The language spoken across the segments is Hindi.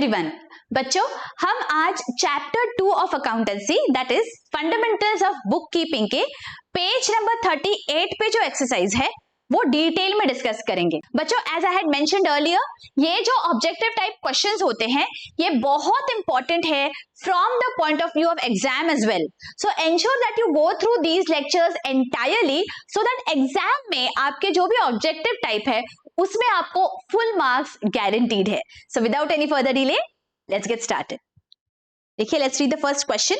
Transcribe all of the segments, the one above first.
एवरीवन, बच्चों हम आज chapter 2 of accountancy that is fundamentals of book keeping के पेज नंबर 38 पे जो एक्सरसाइज है वो डिटेल में डिस्कस करेंगे। बच्चों as I had mentioned earlier, ये जो ऑब्जेक्टिव टाइप क्वेश्चंस होते हैं ये बहुत इंपॉर्टेंट है from the point of view of exam as well. So ensure that you go through these lectures entirely so that exam में आपके जो भी ऑब्जेक्टिव टाइप है उसमें आपको फुल मार्क्स गारंटीड है। So without any further delay let's get started. देखिए, let's read the first question.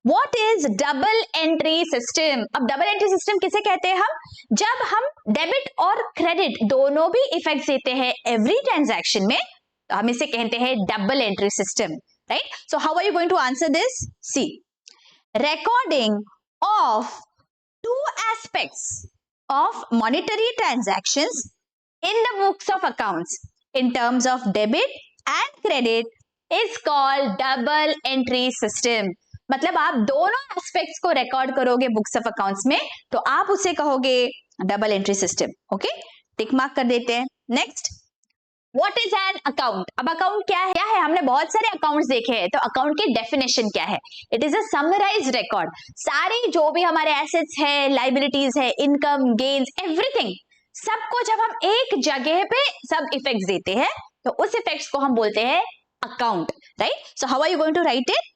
What is double entry system? अब डबल एंट्री सिस्टम किसे कहते हैं? हम जब हम डेबिट और क्रेडिट दोनों भी इफेक्ट देते हैं एवरी ट्रांजैक्शन में तो हम इसे कहते हैं double entry system, right? So how are you going to answer this? See, recording of two aspects of monetary transactions in the books of accounts in terms of debit and credit is called double entry system। मतलब आप दोनों एस्पेक्ट्स को रिकॉर्ड करोगे बुक्स ऑफ अकाउंट्स में तो आप उसे कहोगे double entry system. Okay, tick mark कर देते हैं। Next, what is an account? अब अकाउंट क्या है? हमने बहुत सारे अकाउंट्स देखे हैं तो अकाउंट की डेफिनेशन क्या है? It is a summarised record. सारे जो भी हमारे एसेट्स है, लाइबिलिटीज है, इनकम, गेन्स, एवरीथिंग, सबको जब हम एक जगह पे सब इफेक्ट्स देते हैं तो उस इफेक्ट्स को हम बोलते हैं account, right? So how are you going to write it?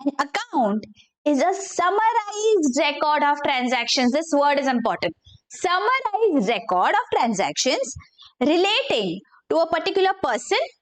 An account is a summarized record of transactions. This word is important. Summarized record of transactions relating to a particular person,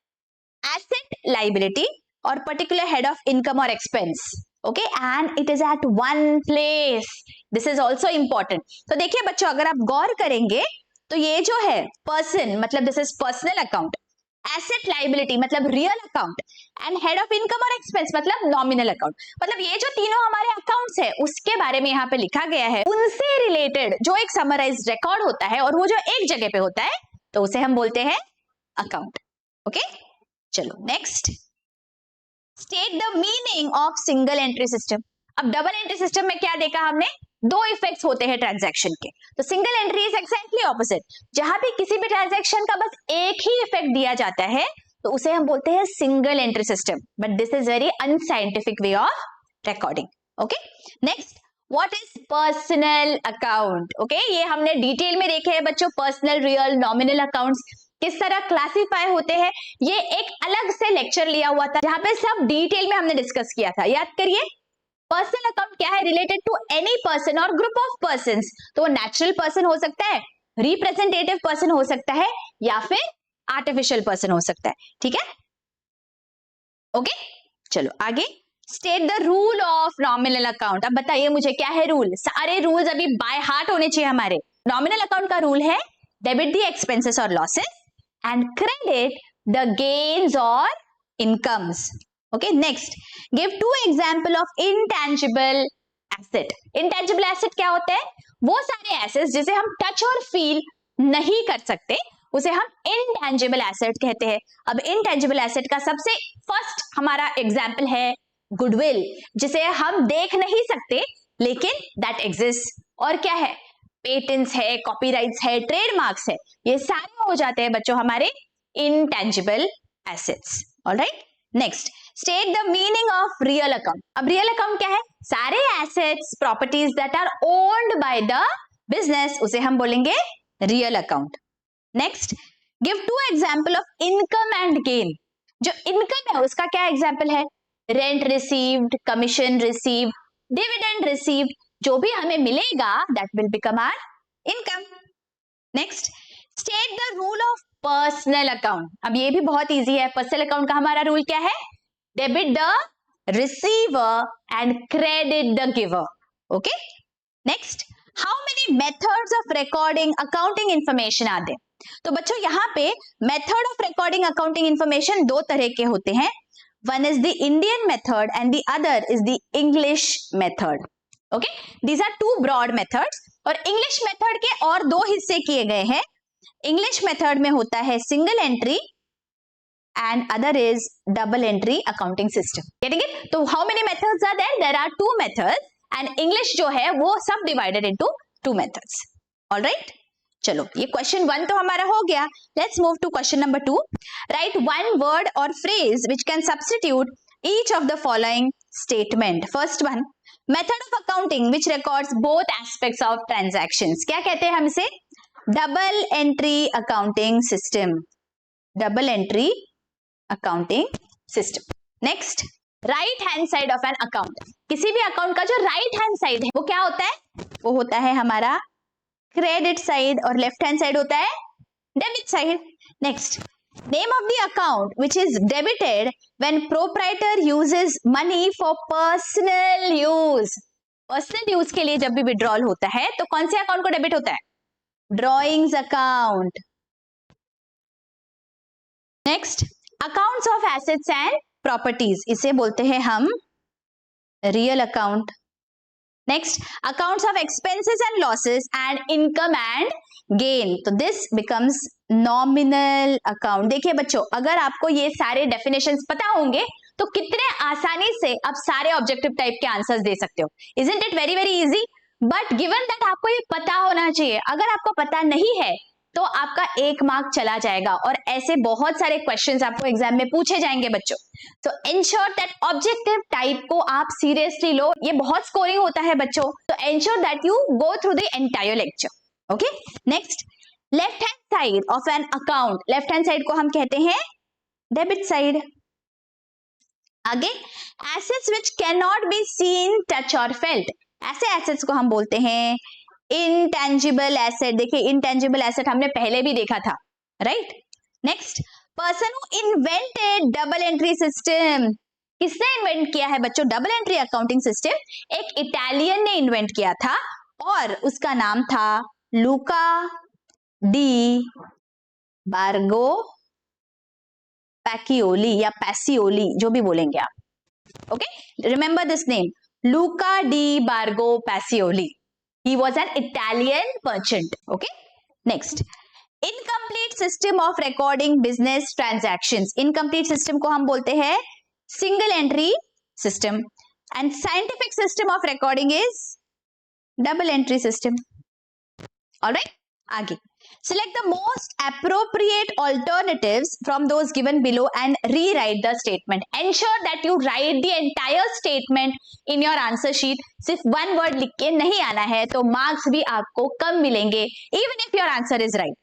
asset, liability, or particular head of income or expense. Okay, and it is at one place. This is also important. तो देखिए बच्चों, अगर आप गौर करेंगे तो ये जो है पर्सन मतलब this is personal account, asset liability मतलब real account, and head of income और एक्सपेंस मतलब नॉमिनल अकाउंट। मतलब ये जो तीनों हमारे अकाउंट्स है उसके बारे में यहाँ पे लिखा गया है, उनसे रिलेटेड जो एक समराइज्ड रिकॉर्ड होता है और वो जो एक जगह पे होता है तो उसे हम बोलते हैं अकाउंट। ओके, चलो next, state the meaning of single entry system. अब डबल एंट्री सिस्टम में क्या देखा हमने? दो इफेक्ट्स होते हैं ट्रांजैक्शन के, तो single entry is exactly opposite. जहां भी किसी भी ट्रांजैक्शन का बस एक ही इफेक्ट दिया जाता है तो उसे हम बोलते हैं single entry system, but this is very unscientific way of recording. Okay, next, what is personal account? Okay, ये हमने डिटेल में देखे हैं बच्चों, पर्सनल, रियल, नॉमिनल अकाउंट्स किस तरह क्लासिफाई होते हैं। ये एक अलग से लेक्चर लिया हुआ था जहां पे सब डिटेल में हमने डिस्कस किया था, याद करिए। पर्सनल अकाउंट क्या है? रिलेटेड टू एनी पर्सन और ग्रुप ऑफ पर्संस। तो वो नेचुरल पर्सन हो सकता है, रिप्रेजेंटेटिव पर्सन हो सकता है, या फिर आर्टिफिशियल पर्सन हो सकता है। ठीक है, ओके, चलो आगे। State the rule of nominal account. अब बताइए मुझे क्या है रूल? सारे रूल्स अभी बाय हार्ट होने चाहिए हमारे। नॉमिनल अकाउंट का रूल है डेबिट द एक्सपेंसेस और losses and credit the gains और incomes. Okay, next, give two example of intangible asset. Intangible asset क्या होता है? वो सारे assets जिसे हम टच और फील नहीं कर सकते उसे हम intangible asset कहते हैं। अब intangible asset का सबसे फर्स्ट हमारा एग्जाम्पल है गुडविल, जिसे हम देख नहीं सकते लेकिन that exists। और क्या है? पेटेंट्स है, कॉपीराइट्स है, ट्रेडमार्क्स है, ये सारे हो जाते हैं बच्चों हमारे intangible assets। Alright, next, state the meaning of real account. अब रियल अकाउंट क्या है? सारे assets, properties that are owned by the business, उसे हम बोलेंगे real account. Next, give two example of income and gain. जो इनकम है उसका क्या एग्जांपल है? Rent received, commission received, dividend received, जो भी हमें मिलेगा that will become our income. Next, state the rule of personal account. अब ये भी बहुत इजी है। पर्सनल अकाउंट का हमारा रूल क्या है? Debit the receiver and credit the giver. Okay, next, how many methods of recording accounting information are there? तो बच्चों यहाँ पे method of recording accounting information दो तरह के होते हैं। One is the Indian method and the other is the English method. Okay, these are two broad methods और इंग्लिश मेथड के और दो हिस्से किए गए हैं। इंग्लिश मेथड में होता है single entry and other is double entry accounting system. Getting it? तो how many methods are there? There are two methods and English जो है वो सब divided into two methods. All right? चलो ये क्वेश्चन 1 तो हमारा हो गया. Let's move to question number 2. Write one word और phrase which can substitute each of the following statement. First one, method of accounting which records both aspects of transactions. क्या कहते हैं हम इसे? Double entry accounting system. Double entry accounting system. Next, right hand side of an account. किसी भी अकाउंट का जो राइट हैंड साइड है वो क्या होता है? वो होता है हमारा क्रेडिट साइड और लेफ्ट हैंड साइड होता है debit side. Next, name of the account which is debited when proprietor uses money for personal use. Personal use के लिए जब भी विड्रॉल होता है तो कौन से अकाउंट को डेबिट होता है? Drawings account. Next, accounts of assets and properties, इसे बोलते हैं हम real account. Next, accounts of expenses and losses and income and gain, तो दिस बिकम्स नॉमिनल अकाउंट. देखिए बच्चों, अगर आपको ये सारे डेफिनेशंस पता होंगे तो कितने आसानी से आप सारे ऑब्जेक्टिव टाइप के आंसर्स दे सकते हो. Isn't it very very easy? But given that आपको ये पता होना चाहिए. अगर आपको पता नहीं है तो आपका 1 मार्क चला जाएगा और ऐसे बहुत सारे क्वेश्चंस आपको एग्जाम में पूछे जाएंगे बच्चों. तो इंश्योर दैट ऑब्जेक्टिव टाइप को आप सीरियसली लो. ये बहुत स्कोरिंग होता है बच्चों, तो ensure that you go through the entire lecture. Okay. Next, left hand side of an account. Left hand side को हम कहते हैं डेबिट साइड. आगे, assets which can not be seen, touch और फेल्ट. ऐसे एसेट्स को हम बोलते हैं इंटेंजिबल एसेट. देखिए इंटेंजिबल एसेट हमने पहले भी देखा था, right. Next, person who invented double entry system. किसने इन्वेंट किया है बच्चों डबल एंट्री अकाउंटिंग सिस्टम? एक इटालियन ने इन्वेंट किया था और उसका नाम था लूका डी बार्गो पैकियोली या पैसियोली, जो भी बोलेंगे आप. Okay, remember this name, Luca di Borgo Pacioli. He was an Italian merchant. Okay. Next, incomplete system of recording business transactions. Incomplete system को हम बोलते हैं single entry system. And scientific system of recording is double entry system. All right. आगे, select the most appropriate alternatives from those given below and rewrite the statement. Ensure that you write the entire statement in your answer sheet. सिर्फ one word लिख के नहीं आना है तो मार्क्स भी आपको कम मिलेंगे even if your answer is right.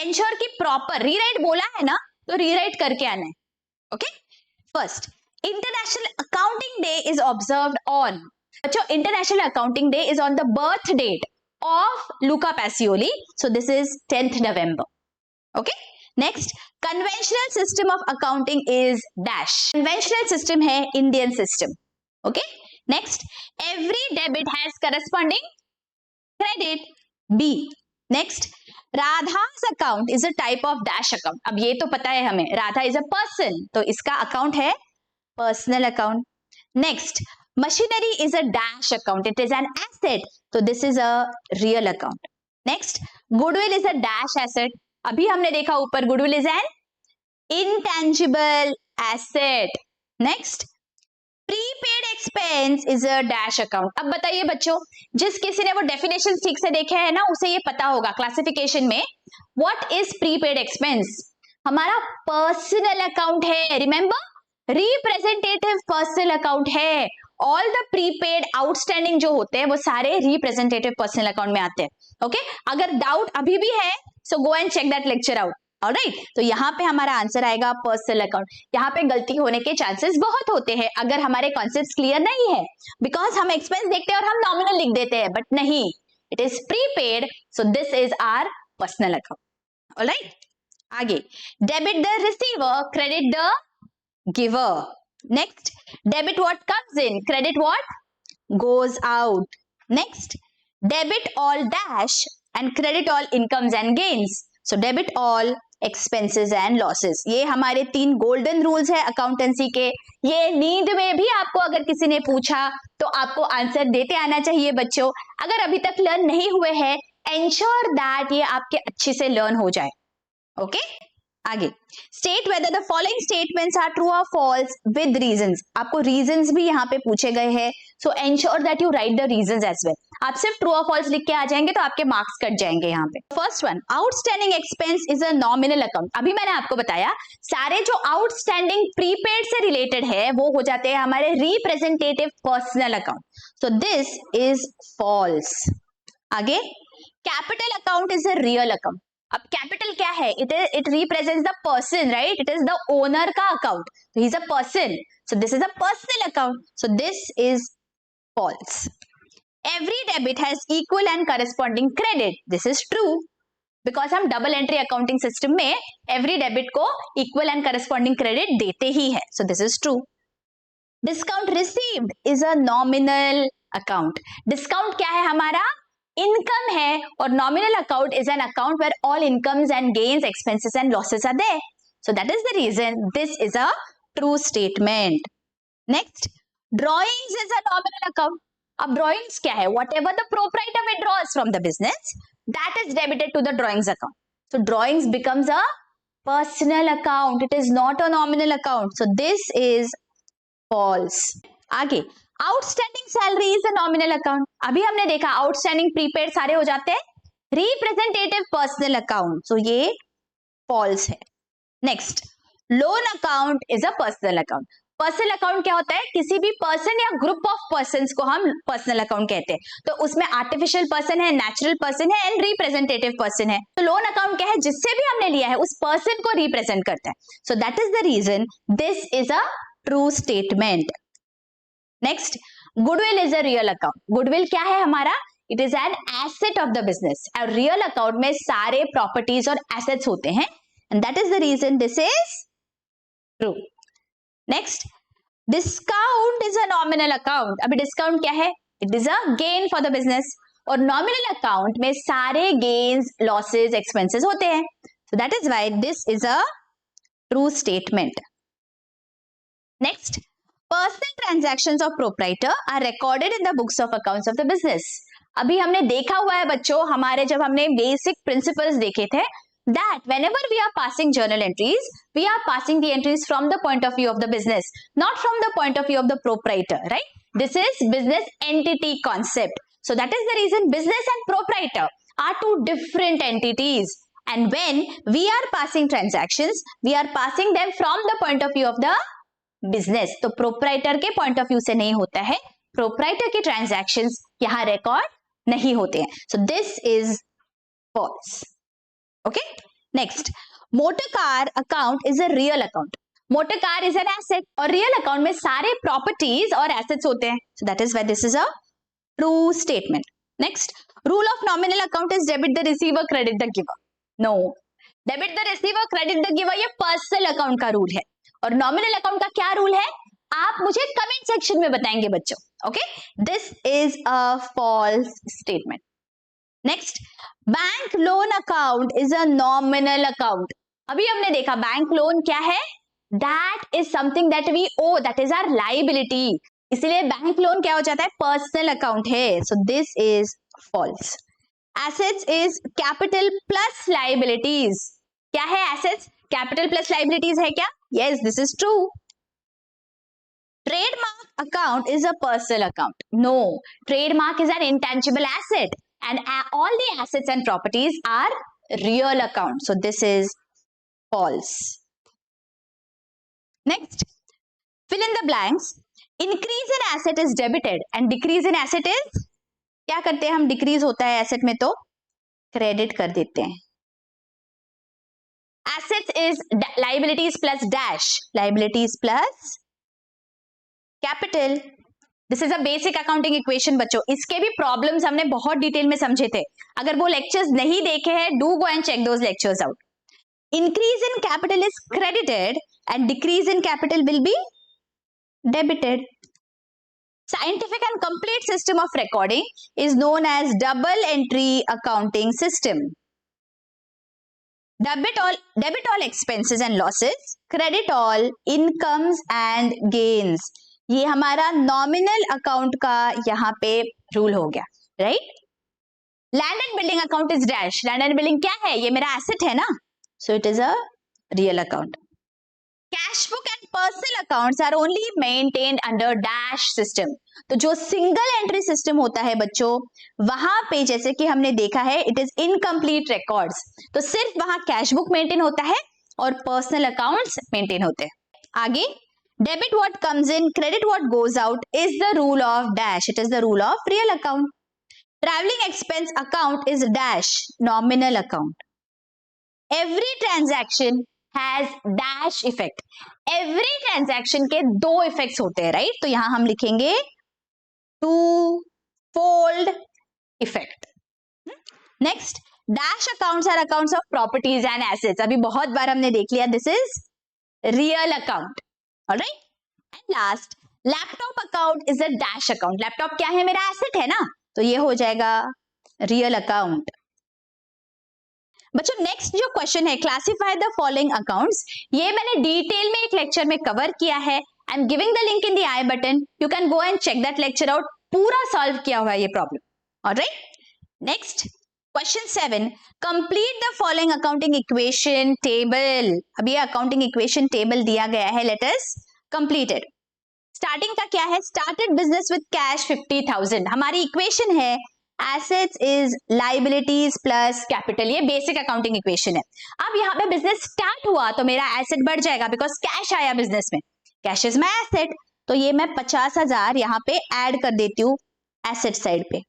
Ensure कि proper rewrite बोला है ना तो rewrite करके आना है. Okay? First, International Accounting Day is observed on. बच्चों, International Accounting Day is on the birth date of Luca Pacioli. So this is 10th November. Okay. Next, conventional system of accounting is dash. Conventional system है Indian system. Okay. Next, every debit has corresponding credit. B. Next, Radha's account is a type of dash account. अब ये तो पता है हमें, Radha is a person, तो इसका account है personal account. Next, machinery is a dash account. It is an asset. So this is a real account. Next, goodwill is a dash asset. अभी हमने देखा ऊपर goodwill is an intangible asset. Next, prepaid expense is a dash account. अब बताइए बच्चों, जिस किसी ने वो डेफिनेशन ठीक से देखे है ना उसे ये पता होगा क्लासिफिकेशन में what is prepaid expense. हमारा पर्सनल अकाउंट है. रिमेंबर, रिप्रेजेंटेटिव पर्सनल अकाउंट है. ऑल द प्रीपेड आउटस्टैंडिंग जो होते हैं वो सारे रिप्रेजेंटेटिव पर्सनल अकाउंट में आते हैं. ओके, अगर डाउट अभी भी है so go and check that lecture out. Alright, तो यहाँ पे हमारा आंसर आएगा पर्सनल अकाउंट. यहाँ पे गलती होने के चांसेस बहुत होते हैं अगर हमारे कॉन्सेप्ट्स क्लियर नहीं है, बिकॉज हम एक्सपेंस देखते हैं और हम नॉमिनल लिख देते हैं, बट नहीं, it is prepaid. So this is our personal account. Alright, आगे, debit the receiver, credit the giver. Next, debit what comes in, credit what goes out. Next, debit all dash and credit all incomes and gains. So debit all expenses and losses. ये हमारे 3 गोल्डन रूल्स है अकाउंटेंसी के. ये नींद में भी आपको अगर किसी ने पूछा तो आपको आंसर देते आना चाहिए बच्चों. अगर अभी तक लर्न नहीं हुए हैं, ensure that ये आपके अच्छे से लर्न हो जाए. ओके, आगे, state whether the following statements are true और फॉल्स विद रीजंस। आपको रीजंस भी यहाँ पे पूछे गए हैं, so ensure that you write the reasons as well. आप सिर्फ ट्रू और फॉल्स लिख के आ जाएंगे तो आपके मार्क्स कट जाएंगे यहाँ पे। First one, outstanding expense is a nominal account. अभी मैंने आपको बताया सारे जो आउटस्टैंडिंग प्रीपेड से रिलेटेड है वो हो जाते हैं हमारे representative personal account, so this is false. आगे, capital account is a real account. अब कैपिटल क्या है? It represents the person, right? It is the owner का account, so he is a person, so this is a personal account, so this is false. Every debit has equal and corresponding credit, this is true, because हम डबल एंट्री अकाउंटिंग सिस्टम में एवरी डेबिट को इक्वल एंड करस्पॉन्डिंग क्रेडिट देते ही है, so this is true. Discount received is a nominal account. Discount क्या है? हमारा इनकम है, और nominal account is an account where all incomes and gains, expenses and losses are there, so that is the reason this is a true statement. Next, drawings is a nominal account. अब ड्रॉइंग्स क्या है? Whatever the proprietor withdraws from the business that is debited to the drawings account, so drawings becomes a personal account, it is not a nominal account, so this is false. आगे, outstanding salary is a nominal account. अभी हमने देखा आउटस्टैंडिंग प्रीपेड सारे हो जाते हैं रिप्रेजेंटेटिव पर्सनल अकाउंट, सो ये फॉल्स है। Next, loan account is a personal account. Personal account क्या होता है? किसी भी पर्सन या ग्रुप ऑफ पर्संस को हम पर्सनल अकाउंट कहते हैं, तो उसमें आर्टिफिशियल पर्सन है, नेचुरल पर्सन है एंड रिप्रेजेंटेटिव पर्सन है। तो लोन अकाउंट क्या है? जिससे भी हमने लिया है उस पर्सन को रिप्रेजेंट करता है, so that is the reason this is a true statement. Next, goodwill is a real account. Goodwill क्या है हमारा? It is an asset of the business, और रियल अकाउंट में सारे प्रॉपर्टीज और एसेट्स होते हैं, and that is the reason this is true. Next, discount is a nominal account. अभी डिस्काउंट क्या है? It is a gain for the business, और नॉमिनल अकाउंट में सारे गेन्स, लॉसेस, एक्सपेंसेस होते हैं, so that is why this is a true statement. Next, personal transactions of proprietor are recorded in the books of accounts of the business. अभी हमने देखा हुआ है बच्चों, हमारे जब हमने बेसिक प्रिंसिपल्स देखे थे, that whenever we are passing journal entries, we are passing the entries from the point of view of the business, not from the point of view of the proprietor, right? This is business entity concept. So that is the reason business and proprietor are two different entities. And when we are passing transactions, we are passing them from the point of view of the business, तो प्रोप्राइटर के पॉइंट ऑफ व्यू से नहीं होता है, प्रोप्राइटर के ट्रांजैक्शंस यहां रिकॉर्ड नहीं होते हैं, so this is false. Okay, next, motor car account is a real account. Motor car is an asset, और रियल अकाउंट में सारे प्रॉपर्टीज और एसेट्स होते हैं, so that is why this is a true statement. Next, rule of nominal account is debit the receiver credit the giver. No, debit the receiver credit the giver ये पर्सनल अकाउंट का रूल है, और नॉमिनल अकाउंट का क्या रूल है आप मुझे कमेंट सेक्शन में बताएंगे बच्चों। Okay, this is a false statement. Next, bank loan account is a nominal account. अभी हमने देखा बैंक लोन क्या है? That is something that we owe, that is our liability, इसलिए बैंक लोन क्या हो जाता है? पर्सनल अकाउंट है, so this is false. Assets is capital plus liabilities. क्या है एसेट्स? कैपिटल प्लस लायबिलिटीज है क्या? Yes, this is true. Trademark account is a personal account. No, trademark is an intangible asset, and all the assets and properties are real account. So this is false. Next, fill in the blanks. Increase in asset is debited and decrease in asset is, क्या करते हैं हम? डिक्रीज होता है एसेट में तो क्रेडिट कर देते हैं। Assets is liabilities plus dash, liabilities plus capital. This is a basic accounting equation बच्चों, इसके भी प्रॉब्लम्स हमने बहुत डिटेल में समझे थे, अगर वो लेक्चर्स नहीं देखे हैं do go and check those lectures out. Increase in capital is credited and decrease in capital will be debited. Scientific and complete system of recording is known as double entry accounting system. Debit all expenses and losses, credit all incomes and gains. ये हमारा नॉमिनल अकाउंट का यहाँ पे रूल हो गया, right? Land and building account is dash. Land and building क्या है? ये मेरा एसेट है ना, so it is a real account. Cash book and personal accounts are only maintained under dash system. तो जो सिंगल एंट्री सिस्टम होता है बच्चों, वहां पे जैसे कि हमने देखा है इट इज इनकम्प्लीट रिकॉर्ड्स, तो सिर्फ वहां कैश बुक मेंटेन होता है और पर्सनल अकाउंट्स मेंटेन होते हैं। आगे, debit what comes in, credit what goes out is the rule of dash, it is the rule of real account. Travelling expense account is dash, nominal account. Every transaction has dash effect, every transaction के दो इफेक्ट्स होते हैं, राइट? तो यहां हम लिखेंगे two fold effect. Next, dash accounts are accounts of properties and assets. अभी बहुत बार हमने देख लिया, this is real account, alright. And last, laptop account is a dash account. Laptop क्या है? मेरा एसेट है ना, तो ये हो जाएगा रियल अकाउंट। बच्चों नेक्स्ट जो क्वेश्चन है, क्लासिफाई द फॉलोइंग अकाउंट्स, ये मैंने डिटेल में एक लेक्चर में कवर किया है। I am giving the link in the I button, you can go and check that lecture out, पूरा सॉल्व किया हुआ है ये problem, alright. Next question 7, complete the following accounting equation table. अब ये अकाउंटिंग इक्वेशन टेबल दिया गया है, let us complete it. Starting का क्या है? Started business with cash 50,000। हमारी इक्वेशन है assets is liabilities plus capital, ये बेसिक अकाउंटिंग इक्वेशन है। अब यहाँ पे बिजनेस स्टार्ट हुआ तो मेरा एसेट बढ़ जाएगा बिकॉज कैश आया बिजनेस में, कैश इज माय एसेट, तो ये मैं 50,000 यहाँ पे ऐड कर देती हूँ एसेट साइड पे,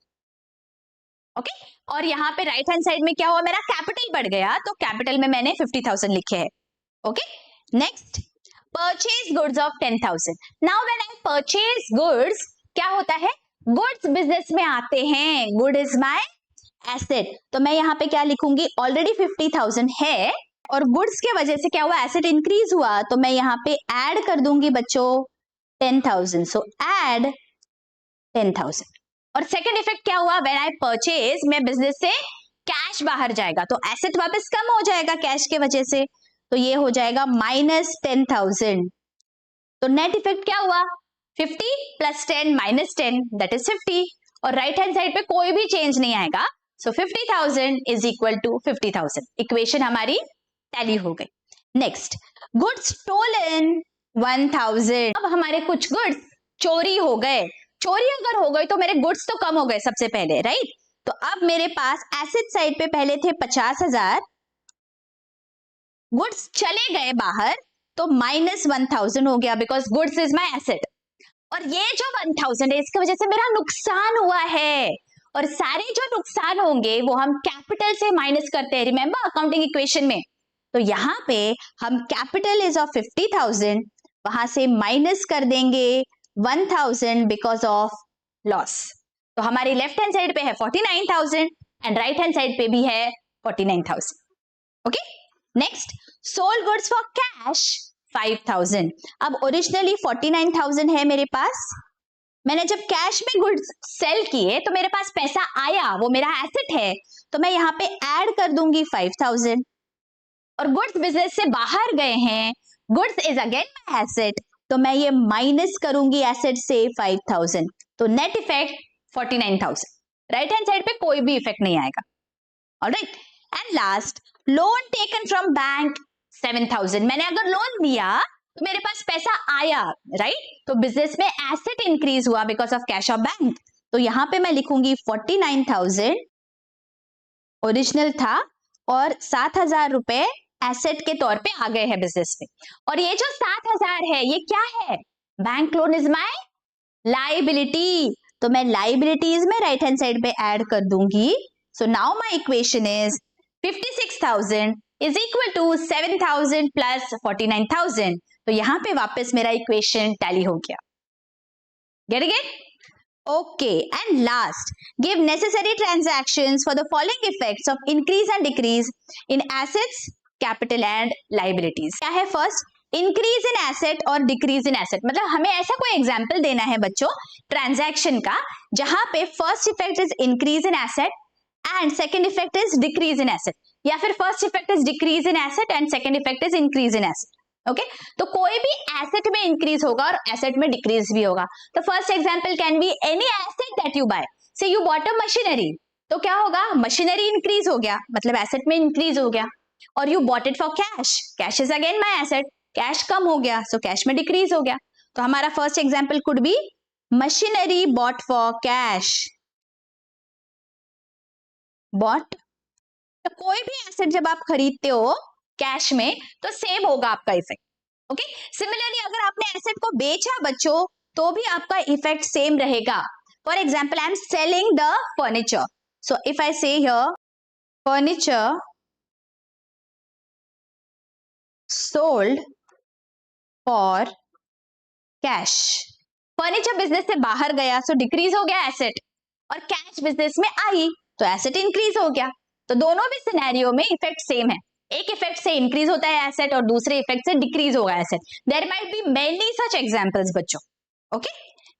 ओके। और यहाँ पे राइट हैंड साइड में क्या हुआ? मेरा कैपिटल बढ़ गया, तो कैपिटल में मैंने 50,000 लिखे हैं, okay. Next, purchase goods of 10,000। Now when I purchase goods, क्या होता है? गुड्स बिजनेस में आते हैं, गुड इज माय एसेट, तो मैं यहाँ पे क्या लिखूंगी? ऑलरेडी 50,000 है और गुड्स के वजह से क्या हुआ? एसेट इंक्रीज हुआ, तो मैं यहाँ पे ऐड कर दूंगी बच्चों 10,000, सो ऐड 10,000। और सेकंड इफेक्ट क्या हुआ? व्हेन आई परचेज, मैं बिजनेस से कैश बाहर जाएगा तो एसेट वापस कम हो जाएगा कैश के वजह से, तो ये हो जाएगा -10,000। तो नेट इफेक्ट क्या हुआ? 50 प्लस 10 माइनस 10 दैट इज 50, और राइट हैंड साइड पे कोई भी चेंज नहीं आएगा, so 50,000 is equal to 50,000। Equation हमारी टैली हो गई। Next, goods stolen 1,000। अब हमारे कुछ गुड्स चोरी हो गए, चोरी अगर हो गई तो मेरे गुड्स तो कम हो गए सबसे पहले, राइट? तो अब मेरे पास एसेट साइड पे पहले थे 50,000, गुड्स चले गए बाहर तो -1,000 हो गया because goods is my asset, और ये जो 1,000 है इसकी वजह से मेरा नुकसान हुआ है, और सारे जो नुकसान होंगे वो हम कैपिटल से माइनस करते हैं, रिमेंबर अकाउंटिंग इक्वेशन में। तो यहाँ पे हम कैपिटल इज ऑफ 50,000, वहां से माइनस कर देंगे 1,000 बिकॉज ऑफ लॉस। तो हमारी लेफ्ट हैंड साइड पे है 49,000 एंड राइट हैंड साइड पे भी है 49,000, okay. Next, sold goods for cash 5,000। अब ओरिजिनली 49,000 है मेरे पास, मैंने जब कैश में गुड्स सेल किए तो मेरे पास पैसा आया, वो मेरा एसेट है, तो मैं यहाँ पे ऐड कर दूंगी 5,000, और गुड्स बिजनेस से बाहर गए हैं, goods is again my asset, तो मैं ये माइनस करूंगी एसेट से 5,000, तो net effect 49,000। Right hand side पे कोई भी इफेक्ट नहीं आएगा, alright. And last, loan taken from bank 7,000। मैंने अगर लोन दिया तो मेरे पास पैसा आया, राइट? तो बिजनेस में एसेट इंक्रीज हुआ because of cash of bank, तो यहां पे मैं लिखूंगी 49,000 ओरिजिनल था और 7,000 रुपए एसेट के तौर पे आ गए हैं बिजनेस में। और ये जो 7,000 है ये क्या है? Bank loan is my liability, तो मैं लाइबिलिटीज में राइट हैंड साइड पे ऐड कर दूंगी। So now my equation is 56,000 is equal to 7,000 plus 49,000। तो यहां पे वापस मेरा इक्वेशन टैली हो गया। Get it? Okay. And last, give necessary transactions for the following effects of increase and decrease in assets, capital and liabilities. क्या है? फर्स्ट, इंक्रीज इन एसेट और डिक्रीज इन एसेट, मतलब हमें ऐसा कोई एग्जांपल देना है बच्चों ट्रांजैक्शन का जहां पे first effect is increase in asset and second effect is decrease in asset, या फिर first effect is decrease in asset and second effect is increase in asset, okay. तो कोई भी एसेट में इंक्रीज होगा और एसेट में डिक्रीज भी होगा। तो first example can be any asset that you buy, say you bought a machinery, तो क्या होगा? मशीनरी इंक्रीज हो गया मतलब एसेट में इंक्रीज हो गया, और you bought it for cash, cash is again my asset, cash कम हो गया सो कैश में डिक्रीज हो गया। तो हमारा first example could be machinery bought for cash, bought. तो कोई भी एसेट जब आप खरीदते हो कैश में तो सेम होगा आपका इफेक्ट, ओके। सिमिलरली अगर आपने एसेट को बेचा बच्चों तो भी आपका इफेक्ट सेम रहेगा। For example I am selling the furniture, so if I say here furniture sold for cash, furniture business से बाहर गया सो डिक्रीज हो गया एसेट, और कैश बिजनेस में आई तो एसेट इंक्रीज हो गया। तो दोनों भी सिनेरियो में इफेक्ट सेम है, एक इफेक्ट से इंक्रीज होता है एसेट और दूसरे इफेक्ट से डिक्रीज होगा asset. There might be many such examples बच्चों, okay.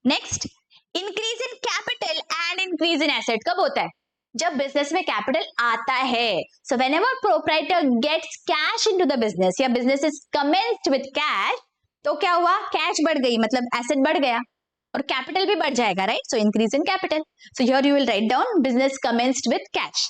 Next, increase in capital and increase in asset कब होता है? जब बिजनेस में कैपिटल आता है। So whenever proprietor gets cash into the business या business is commenced with cash, तो क्या हुआ, कैश बढ़ गई मतलब एसेट बढ़ गया और कैपिटल भी बढ़ जाएगा, right? So increase in capital. So here you will write down business commenced with cash,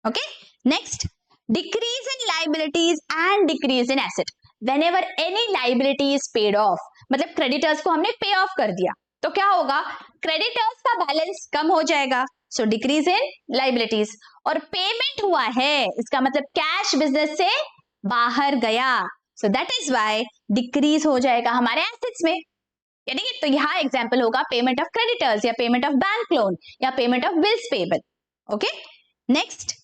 okay. Next, decrease in liabilities and decrease in asset, whenever any liability is paid off, मतलब क्रेडिटर्स को हमने पे ऑफ कर दिया तो क्या होगा, क्रेडिटर्स का बैलेंस कम हो जाएगा, सो डिक्रीज इन लाइबिलिटीज। और पेमेंट हुआ है इसका मतलब कैश बिजनेस से बाहर गया, सो दैट इज व्हाई डिक्रीज हो जाएगा हमारे एसेट्स में, यानी कि तो यहाँ एग्जांपल होगा पेमेंट ऑफ क्रेडिटर्स या पेमेंट ऑफ बैंक लोन या payment of bills payable, okay. Next,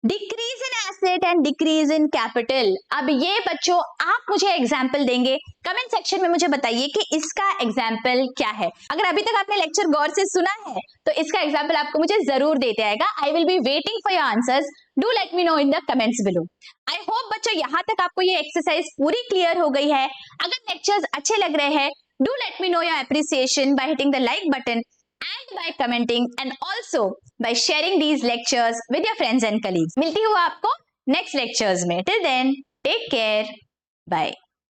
decrease in asset and decrease in capital. अब ये बच्चों आप मुझे एग्जाम्पल देंगे, कमेंट सेक्शन में मुझे बताइए कि इसका एग्जाम्पल क्या है। अगर अभी तक आपने लेक्चर गौर से सुना है तो इसका एग्जाम्पल आपको मुझे जरूर देते आएगा। I will be waiting for your answers, do let me know in the comments below. I hope बच्चों यहाँ तक आपको ये एक्सरसाइज पूरी क्लियर हो गई है। अगर लेक्चर्स अच्छे लग रहे हैं, do let me know your appreciation by hitting the like button and by commenting and also by sharing these lectures with your friends and colleagues. मिलती हूँ आपको next lectures में. Till then, take care. Bye.